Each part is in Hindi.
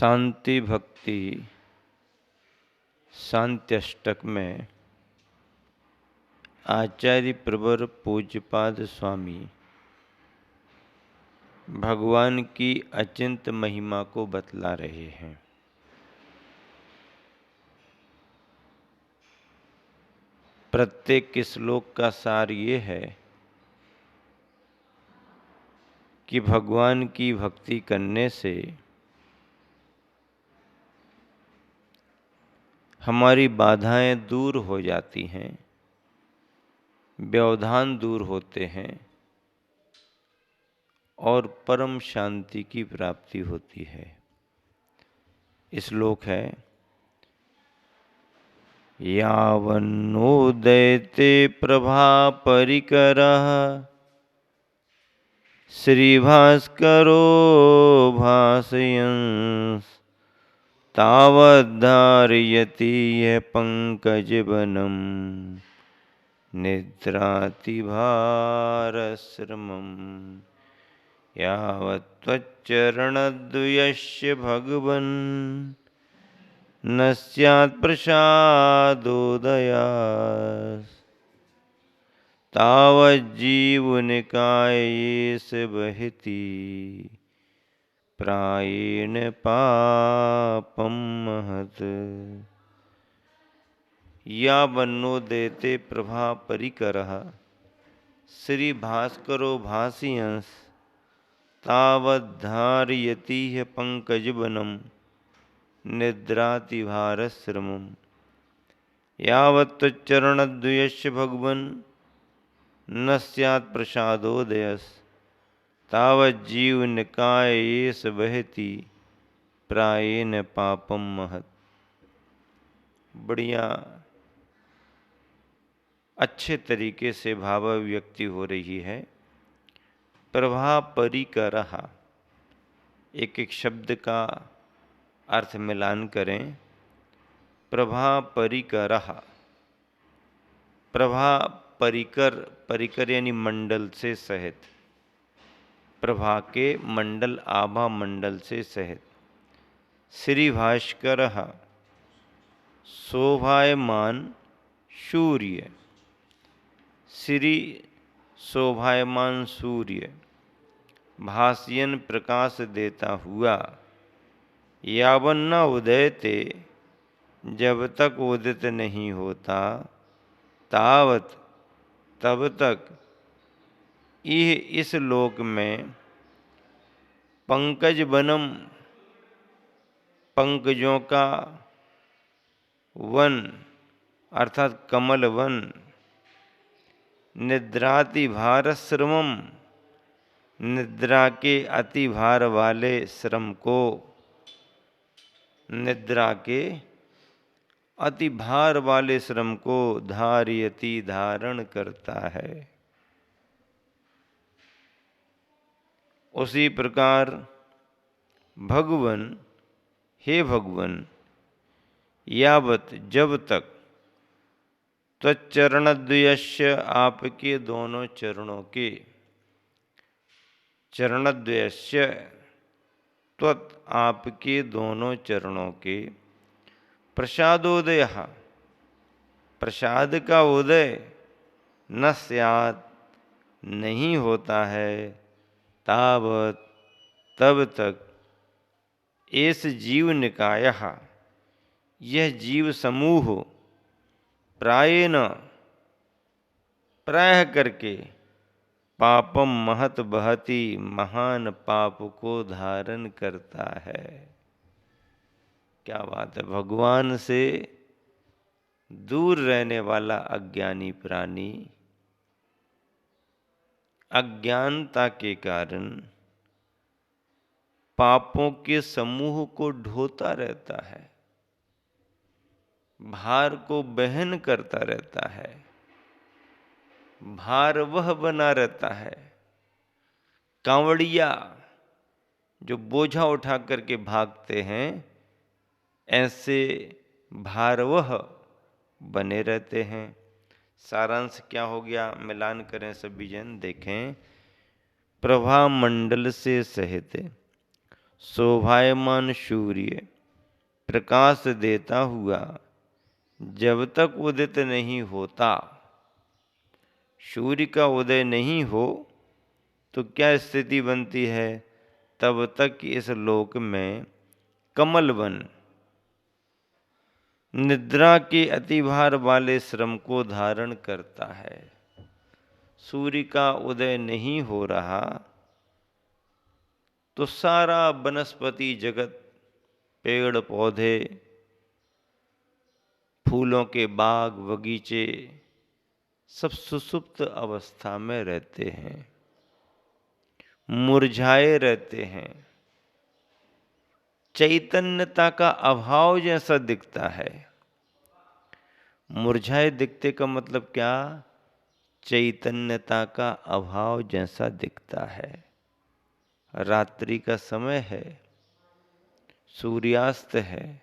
शांति भक्ति शांत्यष्टक में आचार्य प्रवर पूज्यपाद स्वामी भगवान की अचिंत महिमा को बतला रहे हैं। प्रत्येक श्लोक का सार ये है कि भगवान की भक्ति करने से हमारी बाधाएं दूर हो जाती हैं, व्यवधान दूर होते हैं और परम शांति की प्राप्ति होती है। श्लोक है यावन्नोदयते प्रभा परिकरः श्रीभास्करो भासयन् तावद्धारयति यः पंकजवनं निद्रातिभारश्रमम् यावत्त्वच्चरणद्वयस्य भगवन् न स्यात् प्रसादोदयात् तावज्जीवनिकायेष वहति प्रायेण पापं महत्। यावन्नोदयते प्रभा परिकरः श्री भास्करो भासयन् तावद्धारयति यः पंकजवनं निद्रातिभारश्रमम् यावत्त्वच्चरणद्वयस्य भगवन् न स्यात् प्रसादोदयस् तावज्जीवनिकायेष वहति प्रायेण पापं महत्। बढ़िया अच्छे तरीके से भावाभिव्यक्ति हो रही है। प्रभा परिकरः, एक एक शब्द का अर्थ मिलान करें। प्रभा परिकरः, प्रभा परिकर, परिकर यानी मंडल से सहित, प्रभा के मंडल आभा मंडल से सहित। श्री भास्करः शोभायमान सूर्य, श्री शोभायमान सूर्य भास्यन प्रकाश देता हुआ, यावन न उदयते जब तक उदित नहीं होता, तावत तब तक इस लोक में पंकज वनम, पंकजों का वन अर्थात कमल वन, निद्राति भारश्रमम, निद्रा के अति भार वाले श्रम को, निद्रा के अति भार वाले श्रम को धारयति धारण करता है। उसी प्रकार भगवन, हे भगवन, यावत जब तक, त्वच्चरणद्वयस्य आपके दोनों चरणों के, चरणद्वयस्य त्वत् आपके दोनों चरणों के, प्रसादोदय प्रसाद का उदय, न स्यात् नहीं होता है, तावत तब तक एस जीव निकायः यह जीव समूह, प्रायेण प्रायः करके, पापम महत बहति महान पाप को धारण करता है। क्या बात है। भगवान से दूर रहने वाला अज्ञानी प्राणी अज्ञानता के कारण पापों के समूह को ढोता रहता है, भार को वहन करता रहता है, भार वह बना रहता है। कांवड़िया जो बोझा उठा करके भागते हैं, ऐसे भारवह बने रहते हैं। सारांश क्या हो गया, मिलान करें सभी जन देखें। प्रभा मंडल से सहित शोभायमान सूर्य प्रकाश देता हुआ जब तक उदित नहीं होता, सूर्य का उदय नहीं हो तो क्या स्थिति बनती है? तब तक इस लोक में कमल वन निद्रा के अतिभार वाले श्रम को धारण करता है। सूर्य का उदय नहीं हो रहा तो सारा वनस्पति जगत, पेड़ पौधे, फूलों के बाग बगीचे सब सुसुप्त अवस्था में रहते हैं, मुरझाए रहते हैं, चैतन्यता का अभाव जैसा दिखता है। मुरझाए दिखते का मतलब क्या? चैतन्यता का अभाव जैसा दिखता है। रात्रि का समय है, सूर्यास्त है,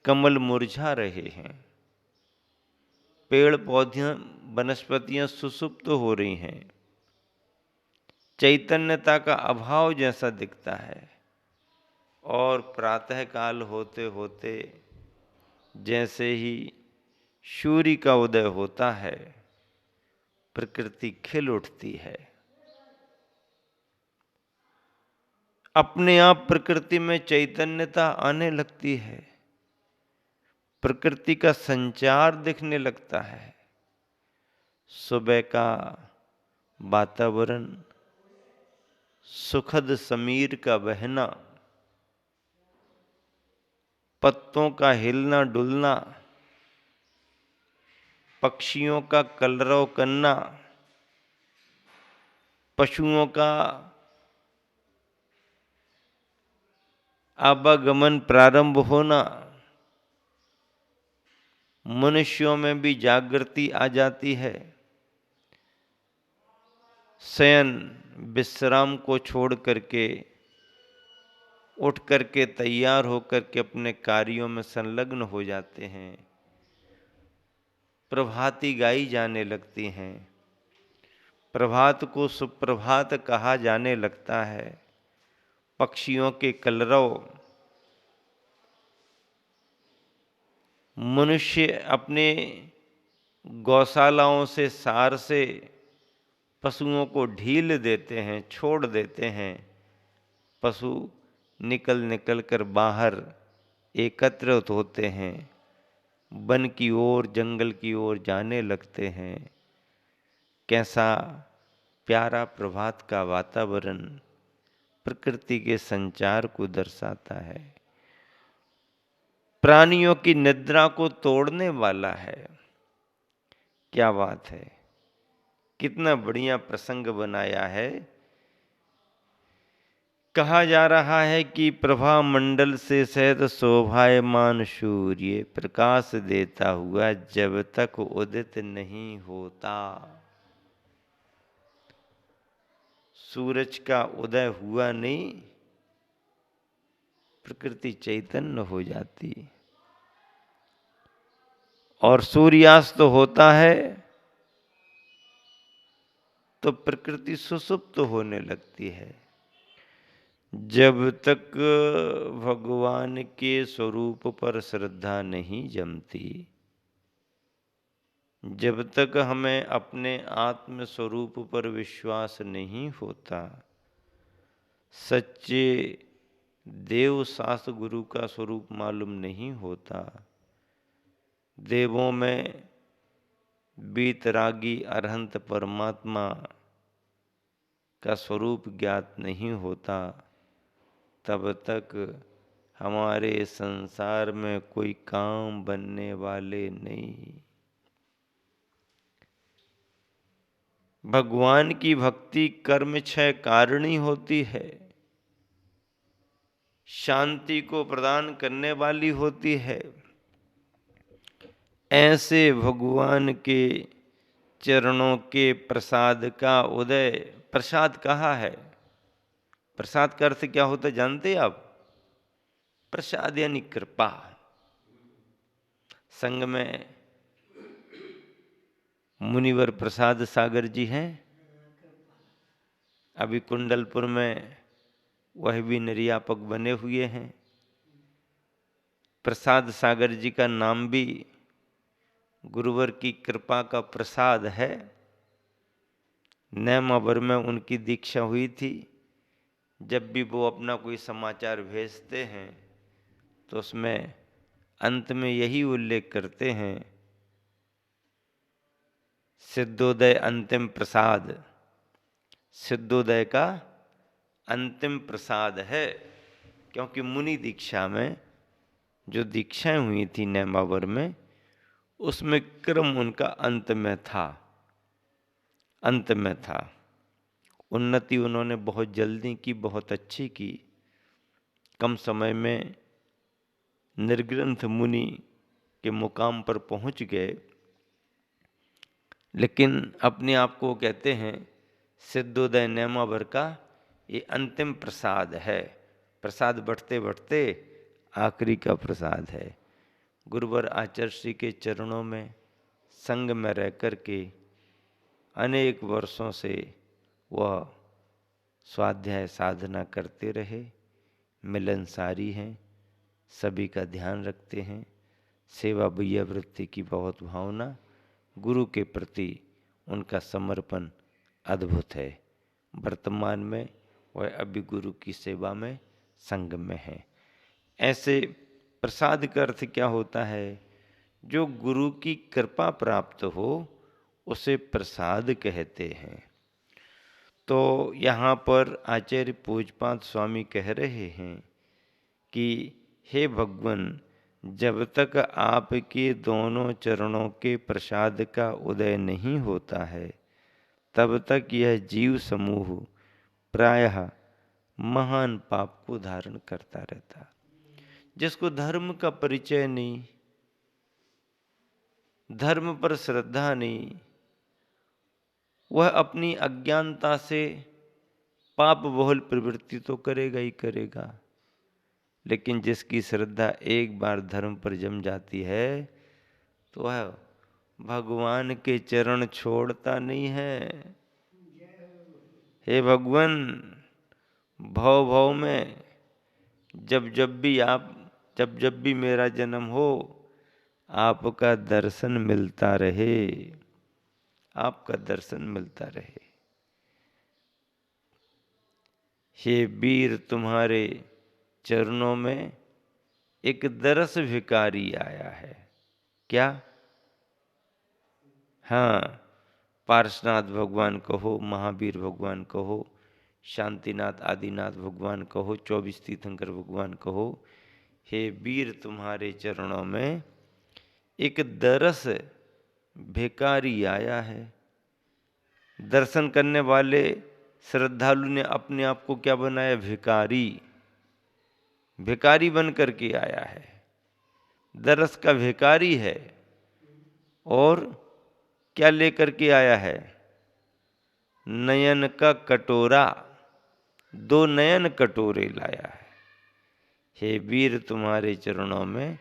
कमल मुरझा रहे हैं, पेड़ पौधे वनस्पतियां सुसुप्त हो रही हैं, चैतन्यता का अभाव जैसा दिखता है। और प्रातः काल होते होते जैसे ही सूर्य का उदय होता है, प्रकृति खिल उठती है। अपने आप प्रकृति में चैतन्यता आने लगती है, प्रकृति का संचार दिखने लगता है। सुबह का वातावरण, सुखद समीर का बहना, पत्तों का हिलना डुलना, पक्षियों का कलरव करना, पशुओं का आवागमन प्रारंभ होना, मनुष्यों में भी जागृति आ जाती है। शयन विश्राम को छोड़ करके उठ करके तैयार होकर के अपने कार्यों में संलग्न हो जाते हैं। प्रभाती गाई जाने लगती हैं, प्रभात को सुप्रभात कहा जाने लगता है। पक्षियों के कलरव, मनुष्य अपने गौशालाओं से सार से पशुओं को ढील देते हैं, छोड़ देते हैं। पशु निकल निकल कर बाहर एकत्रित होते हैं, वन की ओर, जंगल की ओर जाने लगते हैं। कैसा प्यारा प्रभात का वातावरण प्रकृति के संचार को दर्शाता है, प्राणियों की निद्रा को तोड़ने वाला है। क्या बात है, कितना बढ़िया प्रसंग बनाया है। कहा जा रहा है कि प्रभा मंडल से सहत शोभायमान सूर्य प्रकाश देता हुआ जब तक उदित नहीं होता। सूरज का उदय हुआ नहीं, प्रकृति चैतन्य हो जाती, और सूर्यास्त होता है तो प्रकृति सुसुप्त होने लगती है। जब तक भगवान के स्वरूप पर श्रद्धा नहीं जमती, जब तक हमें अपने आत्म स्वरूप पर विश्वास नहीं होता, सच्चे देव शास्त्र गुरु का स्वरूप मालूम नहीं होता, देवों में वीतरागी अरहंत परमात्मा का स्वरूप ज्ञात नहीं होता, तब तक हमारे संसार में कोई काम बनने वाले नहीं। भगवान की भक्ति कर्म क्षय कारिणी होती है, शांति को प्रदान करने वाली होती है। ऐसे भगवान के चरणों के प्रसाद का उदय, प्रसाद कहा है, प्रसाद का अर्थ क्या होता है जानते आप? प्रसाद यानी कृपा। संग में मुनिवर प्रसाद सागर जी हैं, अभी कुंडलपुर में वह भी निर्यापक बने हुए हैं। प्रसाद सागर जी का नाम भी गुरुवर की कृपा का प्रसाद है। नेमावर में उनकी दीक्षा हुई थी। जब भी वो अपना कोई समाचार भेजते हैं तो उसमें अंत में यही उल्लेख करते हैं, सिद्धोदय अंतिम प्रसाद। सिद्धोदय का अंतिम प्रसाद है, क्योंकि मुनि दीक्षा में जो दीक्षाएं हुई थी नेमावर में, उसमें क्रम उनका अंत में था, अंत में था। उन्नति उन्होंने बहुत जल्दी की, बहुत अच्छी की। कम समय में निर्ग्रंथ मुनि के मुकाम पर पहुंच गए। लेकिन अपने आप को कहते हैं सिद्धोदय नेमावर का ये अंतिम प्रसाद है। प्रसाद बढ़ते बढ़ते आखिरी का प्रसाद है। गुरुवर आचार्य श्री के चरणों में संग में रह कर के अनेक वर्षों से वह स्वाध्याय साधना करते रहे। मिलनसारी हैं, सभी का ध्यान रखते हैं, सेवा भैया वृत्ति की बहुत भावना, गुरु के प्रति उनका समर्पण अद्भुत है। वर्तमान में वह अभी गुरु की सेवा में संग में है। ऐसे प्रसाद का अर्थ क्या होता है? जो गुरु की कृपा प्राप्त हो उसे प्रसाद कहते हैं। तो यहाँ पर आचार्य पूज्यपाद स्वामी कह रहे हैं कि हे भगवान, जब तक आपके दोनों चरणों के प्रसाद का उदय नहीं होता है, तब तक यह जीव समूह प्रायः महान पाप को धारण करता रहता। जिसको धर्म का परिचय नहीं, धर्म पर श्रद्धा नहीं, वह अपनी अज्ञानता से पाप बहुल प्रवृत्ति तो करेगा ही करेगा। लेकिन जिसकी श्रद्धा एक बार धर्म पर जम जाती है तो वह भगवान के चरण छोड़ता नहीं है। हे भगवान, भव भव में जब जब भी मेरा जन्म हो, आपका दर्शन मिलता रहे, आपका दर्शन मिलता रहे। हे वीर, तुम्हारे चरणों में एक दरस भिखारी आया है। क्या? हाँ, पार्श्वनाथ भगवान कहो, महावीर भगवान कहो, शांतिनाथ आदिनाथ भगवान कहो, 24 तीर्थंकर भगवान कहो। हे वीर, तुम्हारे चरणों में एक दरस भिखारी आया है। दर्शन करने वाले श्रद्धालु ने अपने आप को क्या बनाया? भिखारी। भिखारी बन करके आया है, दरस का भिखारी है। और क्या लेकर के आया है? नयन का कटोरा, 2 नयन कटोरे लाया है। हे वीर, तुम्हारे चरणों में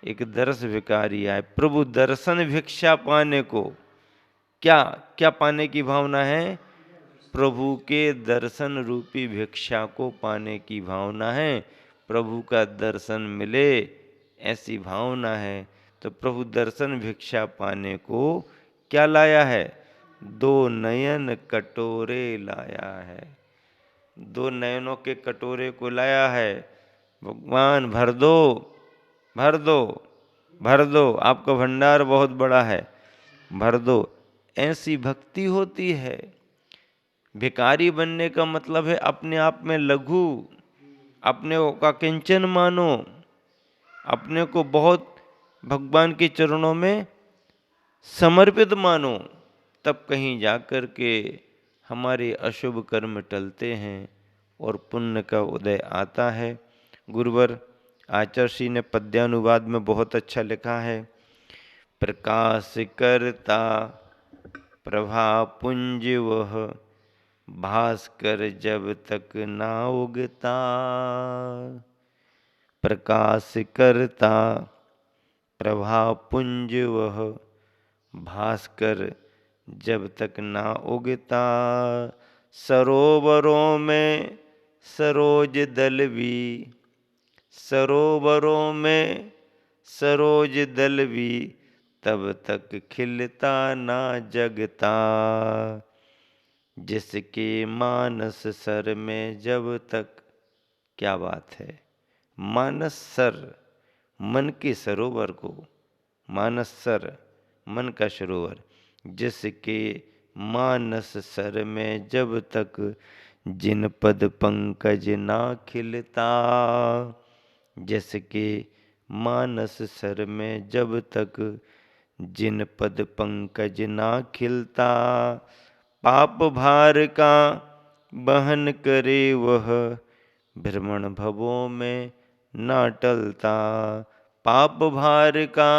एक दरस भिखारी आए। प्रभु दर्शन भिक्षा पाने को, क्या क्या पाने की भावना है? प्रभु के दर्शन रूपी भिक्षा को पाने की भावना है। प्रभु का दर्शन मिले ऐसी भावना है। तो प्रभु दर्शन भिक्षा पाने को क्या लाया है? 2 नयन कटोरे लाया है। 2 नयनों के कटोरे को लाया है। भगवान भर दो, भर दो, भर दो, आपका भंडार बहुत बड़ा है, भर दो। ऐसी भक्ति होती है। भिखारी बनने का मतलब है अपने आप में लघु, अपने का किंचन मानो, अपने को बहुत भगवान के चरणों में समर्पित मानो। तब कहीं जाकर के हमारे अशुभ कर्म टलते हैं और पुण्य का उदय आता है। गुरुवर आचार्य श्री ने पद्यानुवाद में बहुत अच्छा लिखा है। प्रकाश करता प्रभा पुंज वह, भास्कर जब तक ना उगता। प्रकाश करता प्रभा पुंज वह, भास्कर जब तक ना उगता। सरोवरों में सरोज दलवी, सरोवरों में सरोज दलवी, तब तक खिलता ना जगता। जिसके मानस सर में जब तक, क्या बात है, मानस सर, मन के सरोवर को, मानस सर, मन का सरोवर, जिसके मानस सर में जब तक जिन पद पंकज ना खिलता। जिसके मानस सर में जब तक जिन पद पंकज ना खिलता। पाप भार का बहन करे वह, भ्रमण भवों में ना टलता। पाप भार का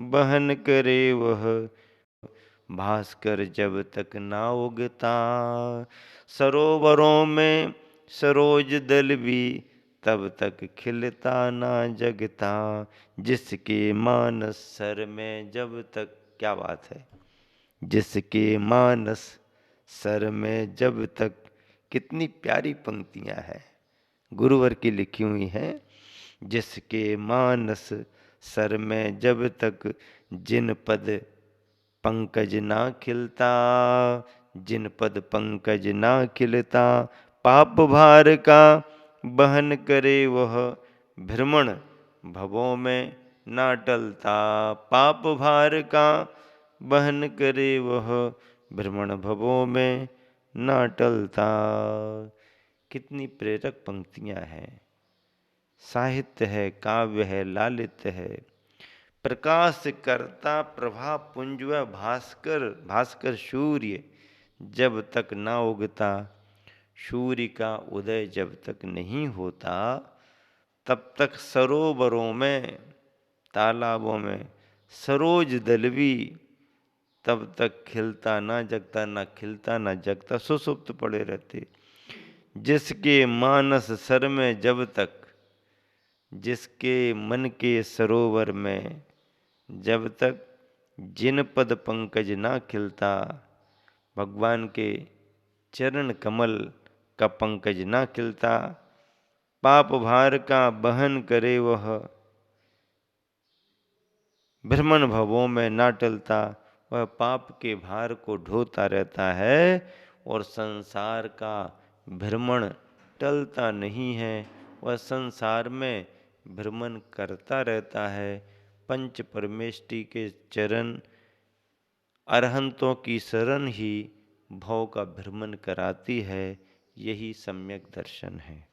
बहन करे वह, भास्कर जब तक ना उगता। सरोवरों में सरोज दलवी, तब तक खिलता ना जगता। जिसके मानस सर में जब तक, क्या बात है, जिसके मानस सर में जब तक, कितनी प्यारी पंक्तियां हैं, गुरुवर की लिखी हुई हैं। जिसके मानस सर में जब तक जिन पद पंकज ना खिलता। जिन पद पंकज ना खिलता। पाप भार का बहन करे वह, भ्रमण भवों में ना टलता। पाप भार का बहन करे वह, भ्रमण भवों में ना टलता। कितनी प्रेरक पंक्तियां हैं। साहित्य है, काव्य है, लालित्य है। प्रकाश करता प्रभा पुंज व भास्कर, भास्कर सूर्य जब तक ना उगता। सूर्य का उदय जब तक नहीं होता, तब तक सरोवरों में, तालाबों में सरोज दलवी, तब तक खिलता ना जगता, ना खिलता ना जगता, सुसुप्त पड़े रहते। जिसके मानस सर में जब तक, जिसके मन के सरोवर में जब तक जिन पद पंकज ना खिलता, भगवान के चरण कमल का पंकज ना खिलता। पाप भार का बहन करे वह, भ्रमण भवों में ना टलता। वह पाप के भार को ढोता रहता है और संसार का भ्रमण टलता नहीं है। वह संसार में भ्रमण करता रहता है। पंच परमेष्टि के चरण, अरहंतों की शरण ही भव का भ्रमण कराती है। यही सम्यक दर्शन है।